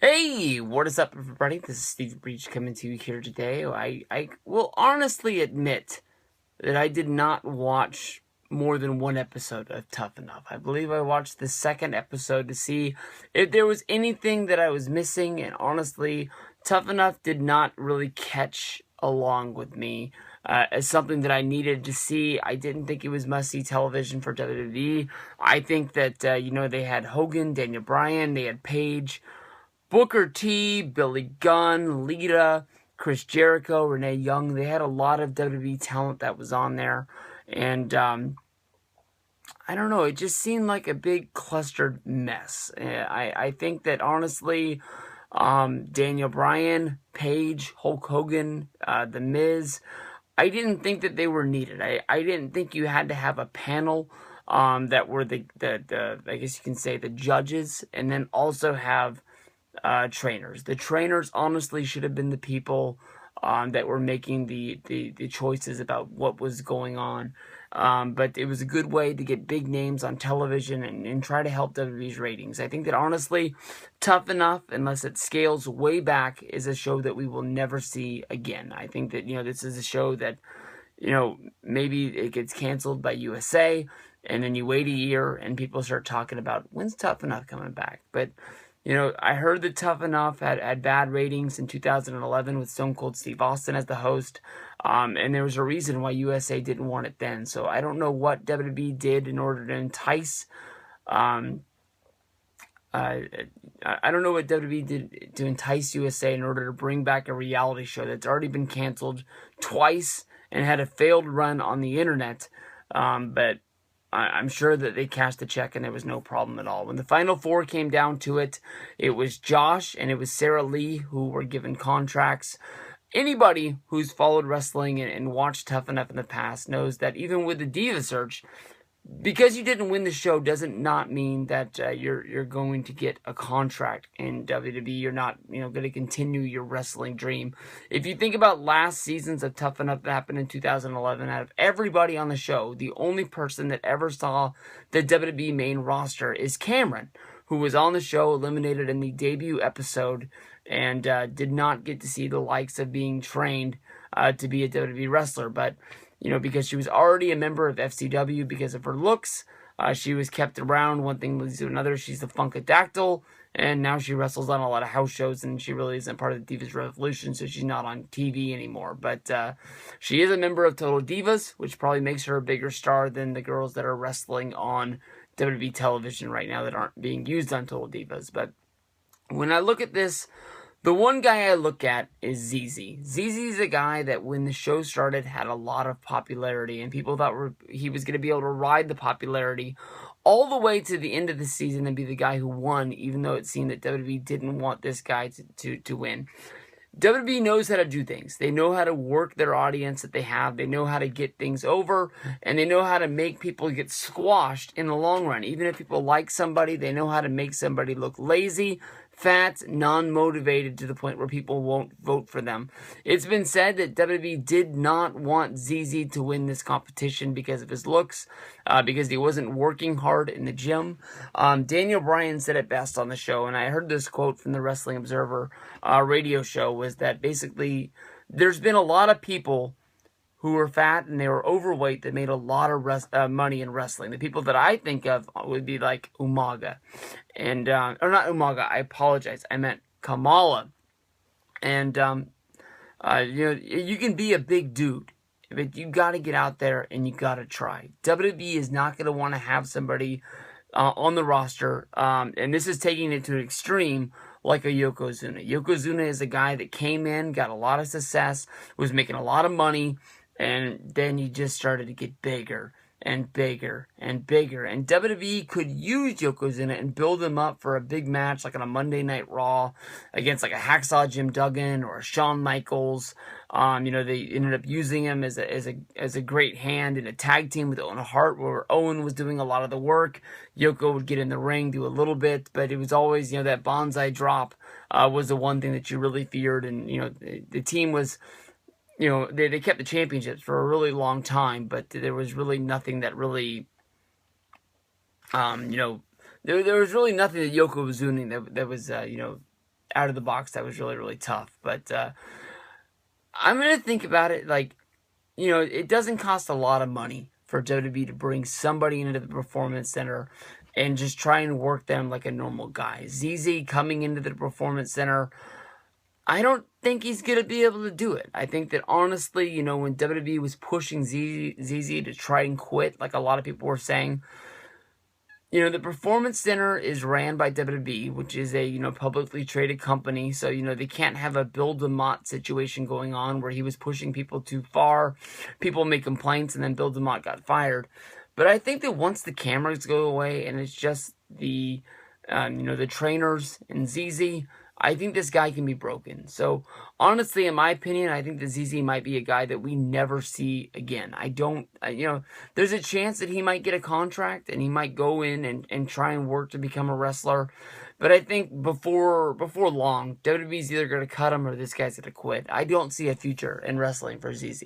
Hey, what is up, everybody? This is Steve Breach coming to you here today. I will honestly admit that I did not watch more than one episode of Tough Enough. I believe I watched the second episode to see if there was anything that I was missing, and honestly, Tough Enough did not really catch along with me as something that I needed to see. I didn't think it was must-see television for WWE. I think that, they had Hogan, Daniel Bryan, they had Paige, Booker T, Billy Gunn, Lita, Chris Jericho, Renee Young. They had a lot of WWE talent that was on there. And I don't know, it just seemed like a big clustered mess. I think that honestly, Daniel Bryan, Paige, Hulk Hogan, The Miz, I didn't think that they were needed. I didn't think you had to have a panel that were the I guess you can say the judges, and then also have trainers. The trainers honestly should have been the people that were making the choices about what was going on. But it was a good way to get big names on television and try to help WWE's ratings. I think that honestly, Tough Enough, unless it scales way back, is a show that we will never see again. I think that, this is a show that, maybe it gets canceled by USA, and then you wait a year and people start talking about when's Tough Enough coming back. But I heard that Tough Enough had bad ratings in 2011 with Stone Cold Steve Austin as the host, and there was a reason why USA didn't want it then. So I don't know what WWE did in order to entice. I don't know what WWE did to entice USA in order to bring back a reality show that's already been canceled twice and had a failed run on the internet. But I'm sure that they cashed the check and there was no problem at all. When the Final Four came down to it, it was Josh and it was Sarah Lee who were given contracts. Anybody who's followed wrestling and watched Tough Enough in the past knows that even with the Diva Search, because you didn't win the show doesn't not mean that you're going to get a contract in WWE. You're not going to continue your wrestling dream. If you think about last seasons of Tough Enough that happened in 2011, out of everybody on the show, the only person that ever saw the WWE main roster is Cameron, who was on the show, eliminated in the debut episode, and did not get to see the likes of being trained to be a WWE wrestler. But because she was already a member of FCW because of her looks, she was kept around. One thing leads to another. She's the Funkadactyl, and now she wrestles on a lot of house shows, and she really isn't part of the Divas Revolution, so she's not on TV anymore. But she is a member of Total Divas, which probably makes her a bigger star than the girls that are wrestling on WWE television right now that aren't being used on Total Divas. But when I look at this, the one guy I look at is ZZ. ZZ's a guy that when the show started had a lot of popularity, and people thought he was going to be able to ride the popularity all the way to the end of the season and be the guy who won, even though it seemed that WWE didn't want this guy to win. WWE knows how to do things. They know how to work their audience that they have. They know how to get things over, and they know how to make people get squashed in the long run. Even if people like somebody, they know how to make somebody look lazy, fat, non-motivated to the point where people won't vote for them. It's been said that WWE did not want ZZ to win this competition because of his looks, because he wasn't working hard in the gym. Daniel Bryan said it best on the show, and I heard this quote from the Wrestling Observer radio show, was that basically there's been a lot of people who were fat and they were overweight that made a lot of money in wrestling. The people that I think of would be like Umaga. And, or not Umaga, I apologize. I meant Kamala. And, you can be a big dude, but you got to get out there and you got to try. WWE is not going to want to have somebody on the roster, and this is taking it to an extreme, like a Yokozuna. Yokozuna is a guy that came in, got a lot of success, was making a lot of money, and then he just started to get bigger and bigger and bigger. And WWE could use Yokozuna and build him up for a big match, like on a Monday Night Raw against like a Hacksaw Jim Duggan or a Shawn Michaels. They ended up using him as a great hand in a tag team with Owen Hart, where Owen was doing a lot of the work. Yoko would get in the ring, do a little bit, but it was always, that bonsai drop was the one thing that you really feared. And, the team was, they kept the championships for a really long time, but there was really nothing that really, there was really nothing that Yoko was doing that was, out of the box that was really, really tough. But I'm going to think about it like, it doesn't cost a lot of money for WWE to bring somebody into the Performance Center and just try and work them like a normal guy. ZZ coming into the Performance Center, I don't think he's going to be able to do it. I think that honestly, when WWE was pushing ZZ to try and quit, like a lot of people were saying, the Performance Center is ran by WWE, which is a, publicly traded company. So, they can't have a Bill DeMott situation going on where he was pushing people too far. People make complaints and then Bill DeMott got fired. But I think that once the cameras go away and it's just the, the trainers and ZZ, I think this guy can be broken. So, honestly, in my opinion, I think that ZZ might be a guy that we never see again. There's a chance that he might get a contract and he might go in and try and work to become a wrestler. But I think before long, WWE's either going to cut him or this guy's going to quit. I don't see a future in wrestling for ZZ.